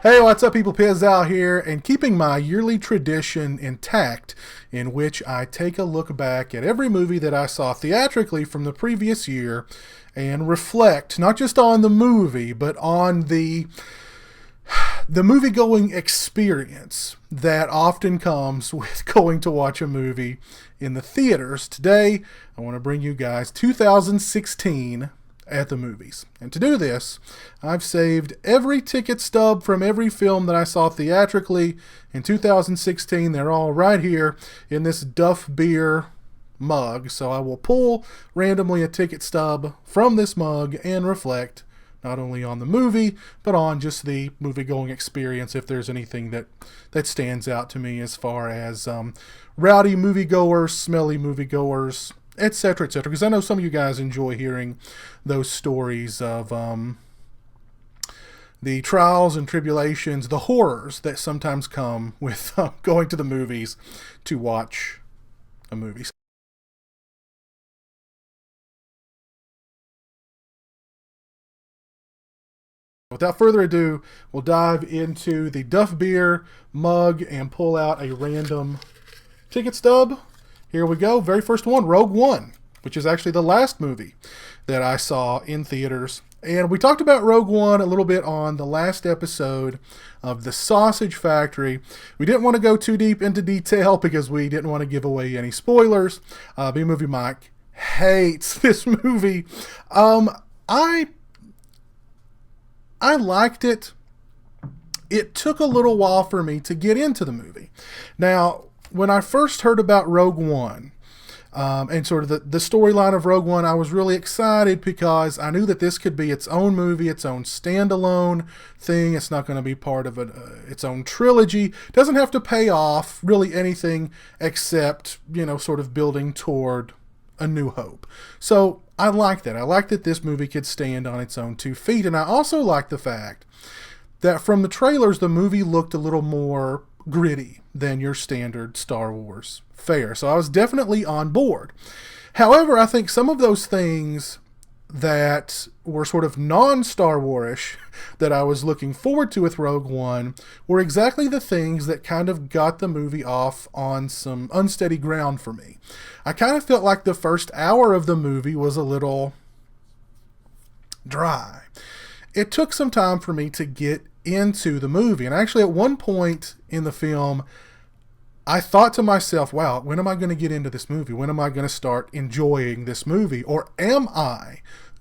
Hey, what's up, people? Pizzal here, and keeping my yearly tradition intact, in which I take a look back at every movie that I saw theatrically from the previous year and reflect not just on the movie, but on the movie-going experience that often comes with going to watch a movie in the theaters. Today, I want to bring you guys 2016 at the movies. And to do this, I've saved every ticket stub from every film that I saw theatrically in 2016. They're all right here in this Duff Beer mug. So I will pull randomly a ticket stub from this mug and reflect not only on the movie, but on just the movie-going experience, if there's anything that stands out to me as far as rowdy moviegoers, smelly moviegoers, etc., etc. Because I know some of you guys enjoy hearing those stories of the trials and tribulations, the horrors that sometimes come with going to the movies to watch a movie. Without further ado, we'll dive into the Duff Beer mug and pull out a random ticket stub. Here we go. Very first one, Rogue One, which is actually the last movie that I saw in theaters. And we talked about Rogue One a little bit on the last episode of The Sausage Factory. We didn't want to go too deep into detail because we didn't want to give away any spoilers. B-Movie Mike hates this movie. I liked it. It took a little while for me to get into the movie. Now, when I first heard about Rogue One, and sort of the storyline of Rogue One, I was really excited because I knew that this could be its own movie, its own standalone thing. It's not going to be part of its own trilogy. It doesn't have to pay off really anything except, sort of building toward A New Hope. So I like that. I like that this movie could stand on its own 2 feet. And I also like the fact that from the trailers, the movie looked a little more gritty than your standard Star Wars fare. So I was definitely on board. However, I think some of those things that were sort of non-Star Warish that I was looking forward to with Rogue One were exactly the things that kind of got the movie off on some unsteady ground for me. I kind of felt like the first hour of the movie was a little dry. It took some time for me to get into the movie. And actually, at one point in the film, I thought to myself, wow, when am I going to get into this movie? When am I going to start enjoying this movie? Or am I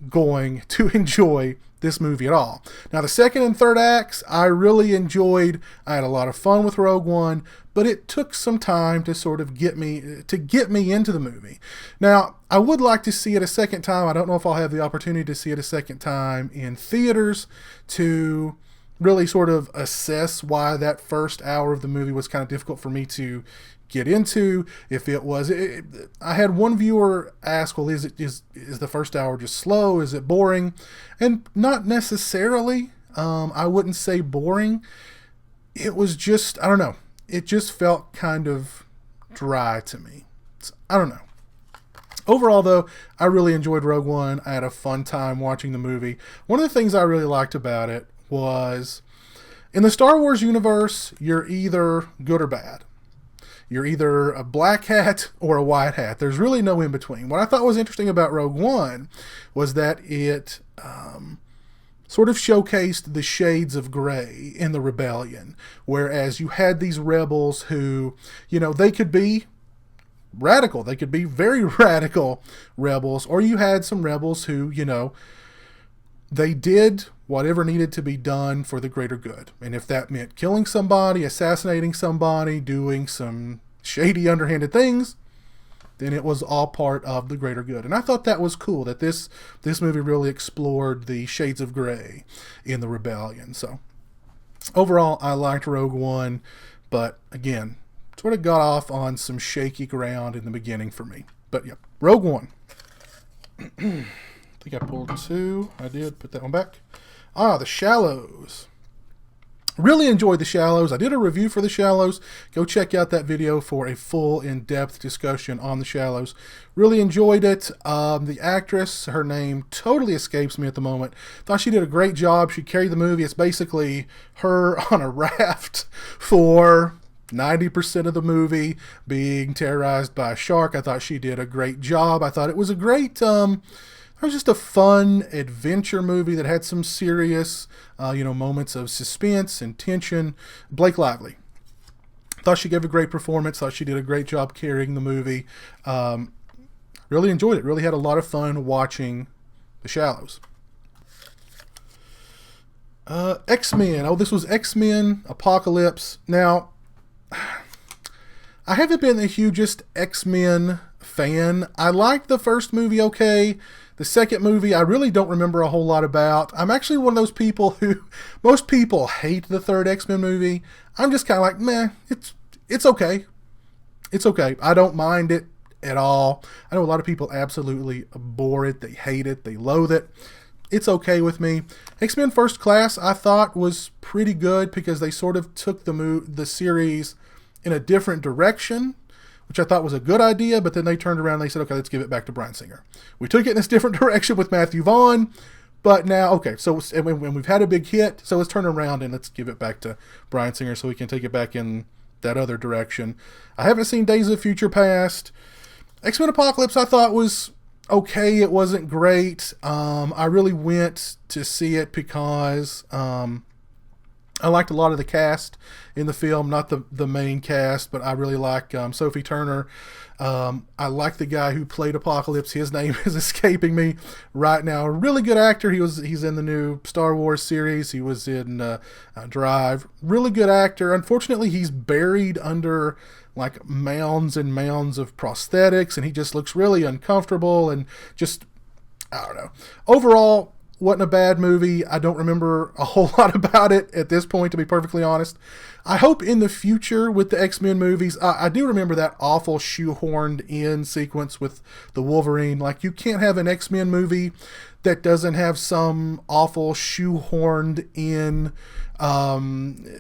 going to enjoy this movie at all? Now, the second and third acts, I really enjoyed. I had a lot of fun with Rogue One, but it took some time to sort of get me into the movie. Now, I would like to see it a second time. I don't know if I'll have the opportunity to see it a second time in theaters to really sort of assess why that first hour of the movie was kind of difficult for me to get into. If it was, I had one viewer ask, well, is the first hour just slow? Is it boring? And not necessarily. I wouldn't say boring. It was just, I don't know. It just felt kind of dry to me. I don't know. Overall, though, I really enjoyed Rogue One. I had a fun time watching the movie. One of the things I really liked about it was, in the Star Wars universe, you're either good or bad. You're either a black hat or a white hat. There's really no in between. What I thought was interesting about Rogue One was that it sort of showcased the shades of gray in the rebellion, whereas you had these rebels who, they could be radical. They could be very radical rebels, or you had some rebels who, they did whatever needed to be done for the greater good. And if that meant killing somebody, assassinating somebody, doing some shady, underhanded things, then it was all part of the greater good. And I thought that was cool, that this movie really explored the shades of gray in the rebellion. So overall, I liked Rogue One, but again, sort of got off on some shaky ground in the beginning for me. But yeah, Rogue One. I think I pulled 2. I did. Put that one back. The Shallows. Really enjoyed The Shallows. I did a review for The Shallows. Go check out that video for a full in-depth discussion on The Shallows. Really enjoyed it. The actress, her name totally escapes me at the moment. Thought she did a great job. She carried the movie. It's basically her on a raft for 90% of the movie being terrorized by a shark. I thought she did a great job. I thought it was a great... it was just a fun adventure movie that had some serious, moments of suspense and tension. Blake Lively. Thought she gave a great performance. Thought she did a great job carrying the movie. Really enjoyed it. Really had a lot of fun watching The Shallows. X-Men. Oh, this was X-Men Apocalypse. Now, I haven't been the hugest X-Men fan. I liked the first movie okay. The second movie, I really don't remember a whole lot about. I'm actually one of those people who, most people hate the third X-Men movie. I'm just kind of like, meh, it's okay. It's okay. I don't mind it at all. I know a lot of people absolutely abhor it. They hate it. They loathe it. It's okay with me. X-Men First Class, I thought was pretty good because they sort of took the series in a different direction, which I thought was a good idea, but then they turned around and they said, okay, let's give it back to Bryan Singer. We took it in this different direction with Matthew Vaughn, but now, okay, so when we've had a big hit, so let's turn around and let's give it back to Bryan Singer so we can take it back in that other direction. I haven't seen Days of Future Past. X-Men Apocalypse I thought was okay. It wasn't great. I really went to see it because... I liked a lot of the cast in the film, not the main cast, but I really like Sophie Turner. I like the guy who played Apocalypse. His name is escaping me right now. A really good actor. He's in the new Star Wars series. He was in Drive. Really good actor. Unfortunately, he's buried under like mounds and mounds of prosthetics, and he just looks really uncomfortable and just, I don't know. Overall, wasn't a bad movie. I don't remember a whole lot about it at this point, to be perfectly honest. I hope in the future with the X-Men movies, I do remember that awful shoehorned in sequence with the Wolverine. Like, you can't have an X-Men movie that doesn't have some awful shoehorned in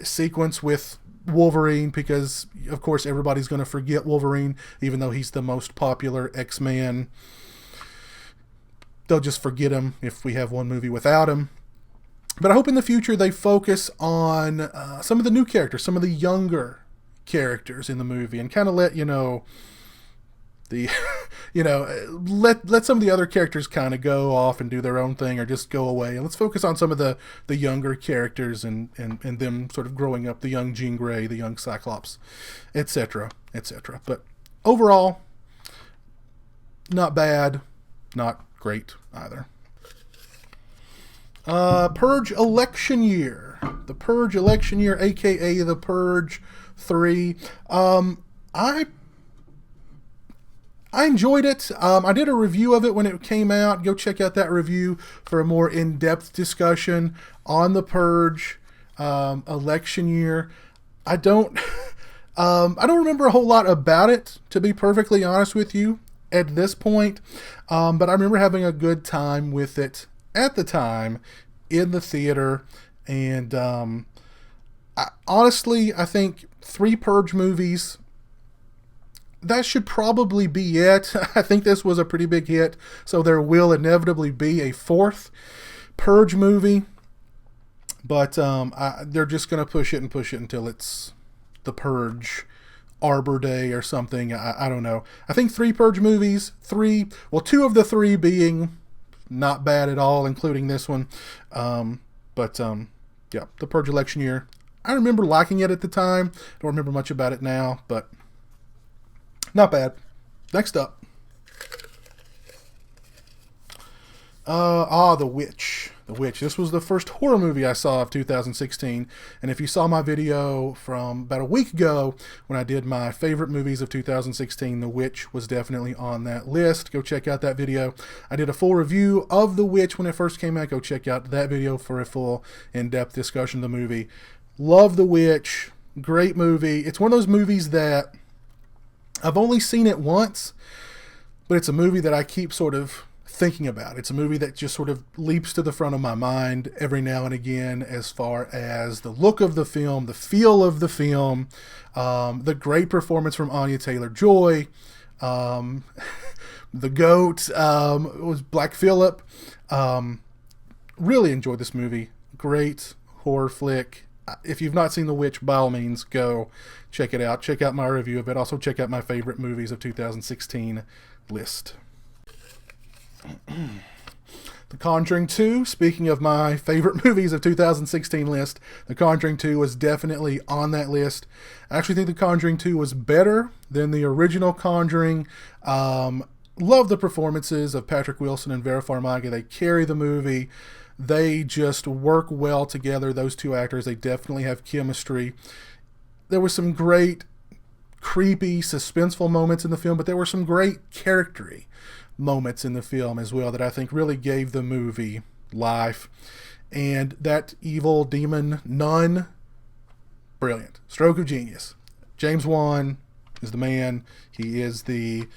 sequence with Wolverine, because of course everybody's going to forget Wolverine, even though he's the most popular X-Man. They'll just forget him if we have one movie without him. But I hope in the future they focus on some of the new characters, some of the younger characters in the movie, and kind of let let some of the other characters kind of go off and do their own thing or just go away. And let's focus on some of the younger characters and them sort of growing up, the young Jean Grey, the young Cyclops, etc., etc. But overall, not bad, not great either. Purge election year. The Purge election year, aka the Purge 3. I enjoyed it. I did a review of it when it came out. Go check out that review for a more in-depth discussion on the Purge election year. I don't remember a whole lot about it, to be perfectly honest with you, at this point. But I remember having a good time with it at the time in the theater. And honestly, I think 3 Purge movies, that should probably be it. I think this was a pretty big hit, so there will inevitably be a 4th Purge movie. But they're just going to push it until it's the Purge Arbor Day or something. I don't know. I think 3 Purge movies, 2 of the 3 being not bad at all, including this one. Yeah, the Purge election year. I remember liking it at the time. Don't remember much about it now, but not bad. Next up. The Witch. The Witch. This was the first horror movie I saw of 2016. And if you saw my video from about a week ago when I did my favorite movies of 2016, The Witch was definitely on that list. Go check out that video. I did a full review of The Witch when it first came out. Go check out that video for a full in-depth discussion of the movie. Love The Witch. Great movie. It's one of those movies that I've only seen it once, but it's a movie that I keep sort of thinking about. It's a movie that just sort of leaps to the front of my mind every now and again, as far as the look of the film, the feel of the film, the great performance from Anya Taylor-Joy, the GOAT, was Black Phillip. Really enjoyed this movie. Great horror flick. If you've not seen The Witch, by all means, go check it out. Check out my review of it. Also check out my favorite movies of 2016 list. The Conjuring 2, speaking of my favorite movies of 2016 list, The Conjuring 2 was definitely on that list. I actually think The Conjuring 2 was better than the original Conjuring. Love the performances of Patrick Wilson and Vera Farmiga. They carry the movie. They just work well together, those two actors. They definitely have chemistry. There were some great, creepy, suspenseful moments in the film, but there were some great charactery moments in the film as well that I think really gave the movie life. And that evil demon nun, brilliant. Stroke of genius. James Wan is the man. He is the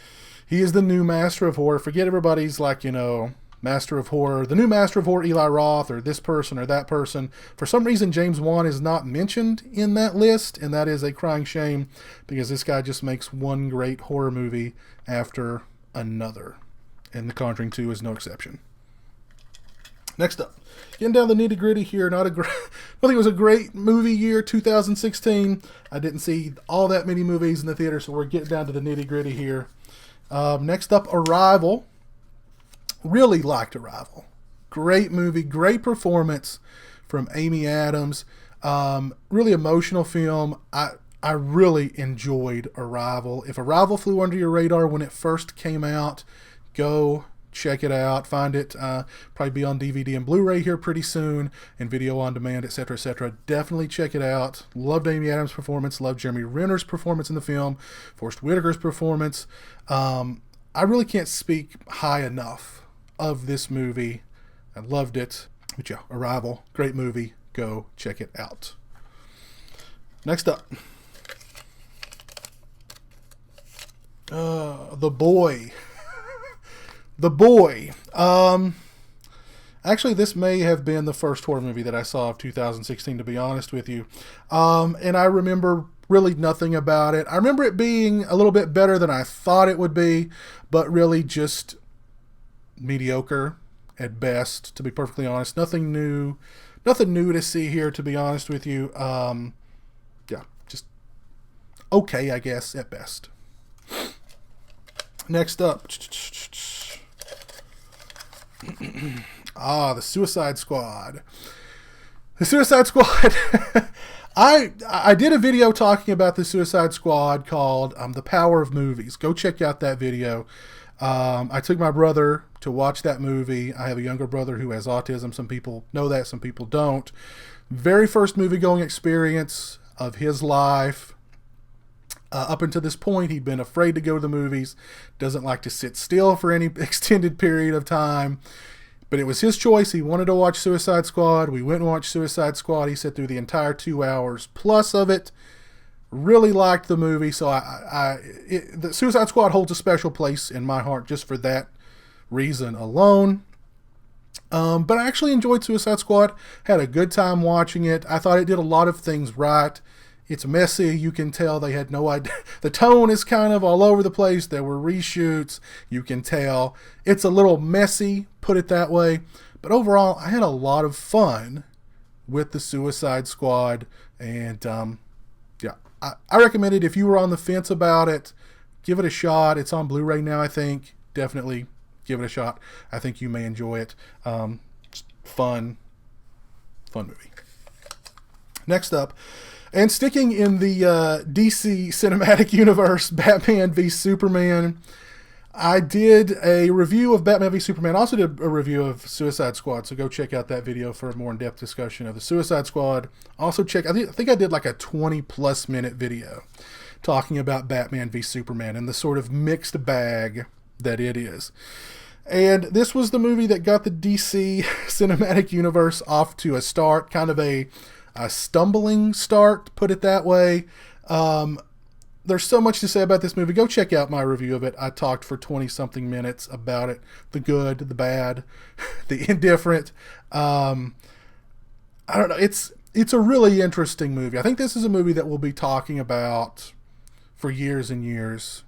new master of horror. Forget everybody's master of horror. The new master of horror, Eli Roth, or this person or that person. For some reason, James Wan is not mentioned in that list, and that is a crying shame, because this guy just makes one great horror movie after another. And The Conjuring 2 is no exception. Next up, getting down to the nitty-gritty here. I think it was a great movie year, 2016. I didn't see all that many movies in the theater, so we're getting down to the nitty-gritty here. Next up, Arrival. Really liked Arrival. Great movie, great performance from Amy Adams. Really emotional film. I really enjoyed Arrival. If Arrival flew under your radar when it first came out, go check it out. Find it, probably be on DVD and Blu-ray here pretty soon, and video on demand, etc., etc. Definitely check it out. Loved Amy Adams' performance. Loved Jeremy Renner's performance in the film. Forrest Whitaker's performance. I really can't speak high enough of this movie. I loved it. But yeah, Arrival, great movie. Go check it out. Next up, The Boy. The Boy. Actually, this may have been the first horror movie that I saw of 2016, to be honest with you. And I remember really nothing about it. I remember it being a little bit better than I thought it would be, but really just mediocre at best, to be perfectly honest. Nothing new to see here, to be honest with you. Yeah, just okay, I guess, at best. Next up, The Suicide Squad. The Suicide Squad. I did a video talking about The Suicide Squad called The Power of Movies. Go check out that video. I took my brother to watch that movie. I have a younger brother who has autism. Some people know that, some people don't. Very first movie-going experience of his life. Up until this point, he'd been afraid to go to the movies. Doesn't like to sit still for any extended period of time. But it was his choice. He wanted to watch Suicide Squad. We went and watched Suicide Squad. He sat through the entire 2 hours plus of it. Really liked the movie. So the Suicide Squad holds a special place in my heart just for that reason alone. But I actually enjoyed Suicide Squad. Had a good time watching it. I thought it did a lot of things right. It's messy. You can tell they had no idea. The tone is kind of all over the place. There were reshoots. You can tell. It's a little messy, put it that way. But overall, I had a lot of fun with the Suicide Squad. And yeah, I recommend it. If you were on the fence about it, give it a shot. It's on Blu-ray now, I think. Definitely give it a shot. I think you may enjoy it. Fun movie. Next up, and sticking in the DC Cinematic Universe, Batman v Superman. I did a review of Batman v Superman. I also did a review of Suicide Squad, so go check out that video for a more in-depth discussion of the Suicide Squad. Also check, I think I did like a 20-plus minute video talking about Batman v Superman and the sort of mixed bag that it is. And this was the movie that got the DC Cinematic Universe off to a start, kind of a stumbling start, put it that way. there's so much to say about this movie. Go check out my review of it. I talked for 20-something minutes about it. The good, the bad, the indifferent. I don't know. It's a really interesting movie. I think this is a movie that we'll be talking about for years and years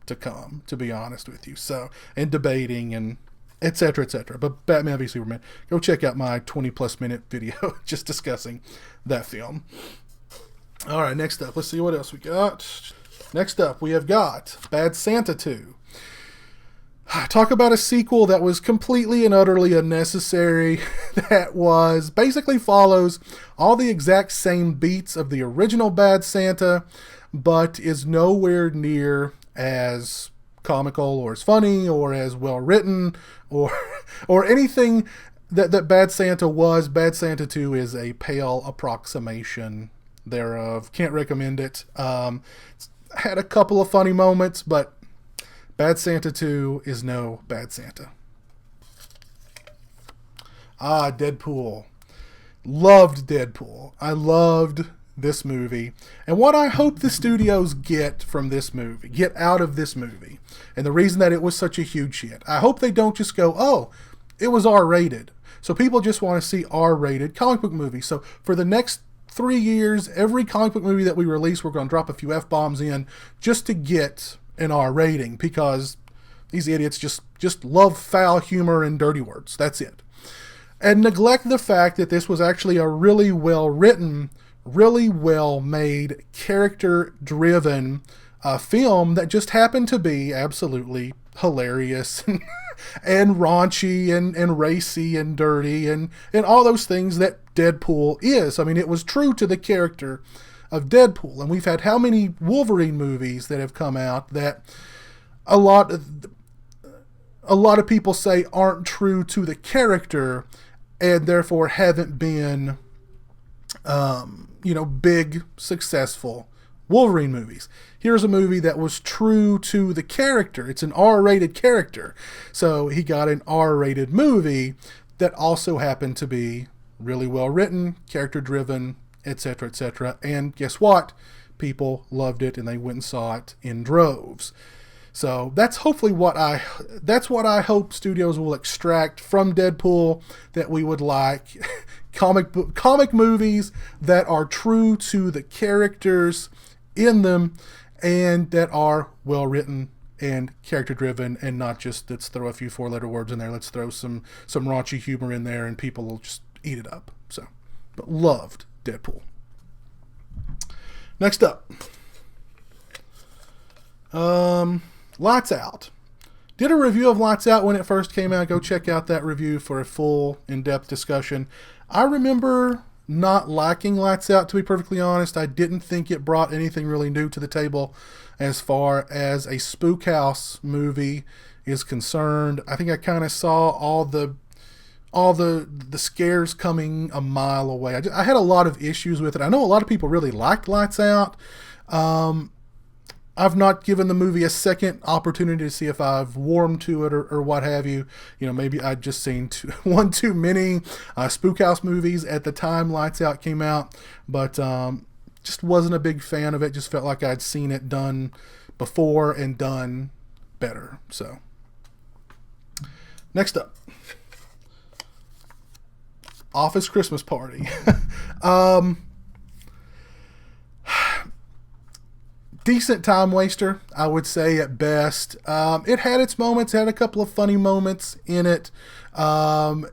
to come, to be honest with you. So, and debating and et cetera, et cetera. But Batman v Superman, go check out my 20-plus minute video just discussing that film. All right, next up, let's see what else we got. Next up, we have got Bad Santa 2. Talk about a sequel that was completely and utterly unnecessary, that was basically follows all the exact same beats of the original Bad Santa, but is nowhere near as comical or as funny or as well written or anything that Bad Santa was. Bad Santa 2 is a pale approximation thereof. Can't recommend it. Had a couple of funny moments, but Bad Santa 2 is no Bad Santa. Deadpool. Loved Deadpool. I loved this movie. And what I hope the studios get from this movie, get out of this movie, and the reason that it was such a huge hit, I hope they don't just go, oh, it was R-rated. So people just want to see R-rated comic book movies. So for the next 3 years, every comic book movie that we release, we're going to drop a few F-bombs in just to get an R rating, because these idiots just love foul humor and dirty words. That's it. And neglect the fact that this was actually a really well written, really well made, character driven film that just happened to be absolutely hilarious and raunchy and racy and dirty and all those things that Deadpool is. I mean, it was true to the character of Deadpool. And we've had how many Wolverine movies that have come out that a lot of people say aren't true to the character and therefore haven't been, big, successful Wolverine movies. Here's a movie that was true to the character. It's an R-rated character. So he got an R-rated movie that also happened to be really well written, character driven, etc., etc. And guess what? People loved it and they went and saw it in droves. So that's hopefully what I hope studios will extract from Deadpool, that we would like comic movies that are true to the characters in them and that are well written and character driven, and not just let's throw a few 4-letter words in there, let's throw some raunchy humor in there and people will just eat it up. So, but loved Deadpool. Next up, Lights Out. Did a review of Lights Out when it first came out. Go check out that review for a full, in-depth discussion. I remember not liking Lights Out, to be perfectly honest. I didn't think it brought anything really new to the table as far as a spook house movie is concerned. I think I kind of saw all the scares coming a mile away. I had a lot of issues with it. I know a lot of people really liked Lights Out. I've not given the movie a second opportunity to see if I've warmed to it or what have you. Maybe I'd just seen one too many spook house movies at the time Lights Out came out, but just wasn't a big fan of it. Just felt like I'd seen it done before and done better. So, next up, Office Christmas Party. Decent time waster, I would say at best. It had its moments, had a couple of funny moments in it. Not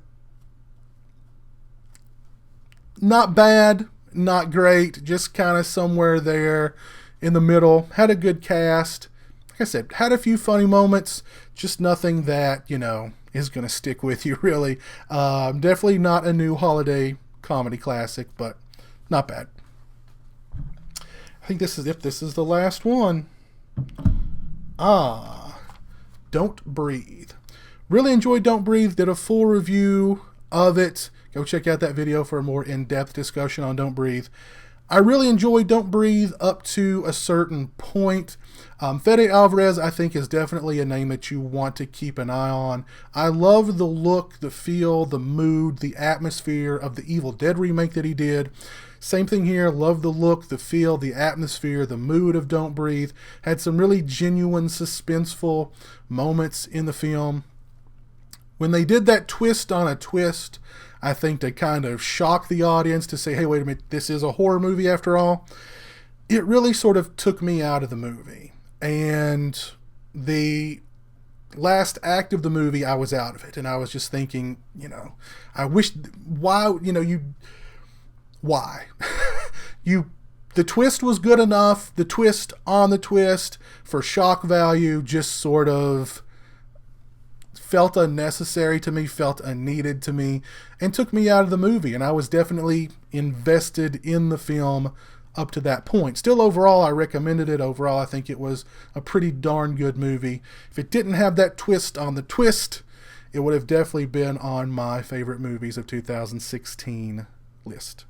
bad, not great, just kind of somewhere there in the middle. Had a good cast. Like I said, had a few funny moments, just nothing that, is going to stick with you, really. Definitely not a new holiday comedy classic, but not bad. I think this is the last one. Don't Breathe. Really enjoyed Don't Breathe. Did a full review of it. Go check out that video for a more in-depth discussion on Don't Breathe. I really enjoy Don't Breathe up to a certain point. Fede Alvarez, I think, is definitely a name that you want to keep an eye on. I love the look, the feel, the mood, the atmosphere of the Evil Dead remake that he did. Same thing here. Love the look, the feel, the atmosphere, the mood of Don't Breathe. Had some really genuine, suspenseful moments in the film. When they did that twist on a twist, I think to kind of shock the audience to say, hey, wait a minute, this is a horror movie after all, it really sort of took me out of the movie. And the last act of the movie, I was out of it. And I was just thinking, I wish, why, why? The twist was good enough. The twist on the twist for shock value just sort of felt unnecessary to me, felt unneeded to me, and took me out of the movie. And I was definitely invested in the film up to that point. Still, overall, I recommended it. Overall, I think it was a pretty darn good movie. If it didn't have that twist on the twist, it would have definitely been on my favorite movies of 2016 list.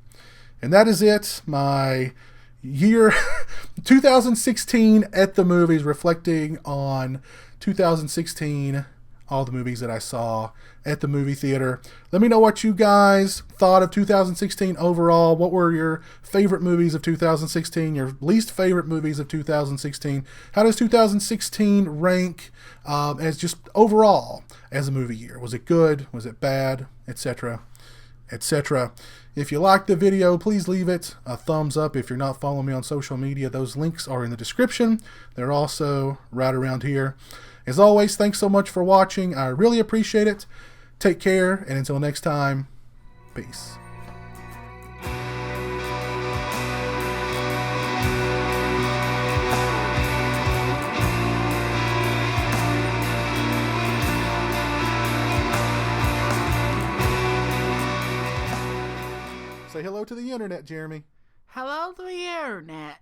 And that is it. My year 2016 at the movies, reflecting on 2016, all the movies that I saw at the movie theater. Let me know what you guys thought of 2016 overall. What were your favorite movies of 2016? Your least favorite movies of 2016? How does 2016 rank as just overall as a movie year? Was it good? Was it bad? Etc. Etc. If you liked the video, please leave it a thumbs up. If you're not following me on social media, those links are in the description. They're also right around here. As always, thanks so much for watching. I really appreciate it. Take care, and until next time, peace. Say hello to the internet, Jeremy. Hello to the internet.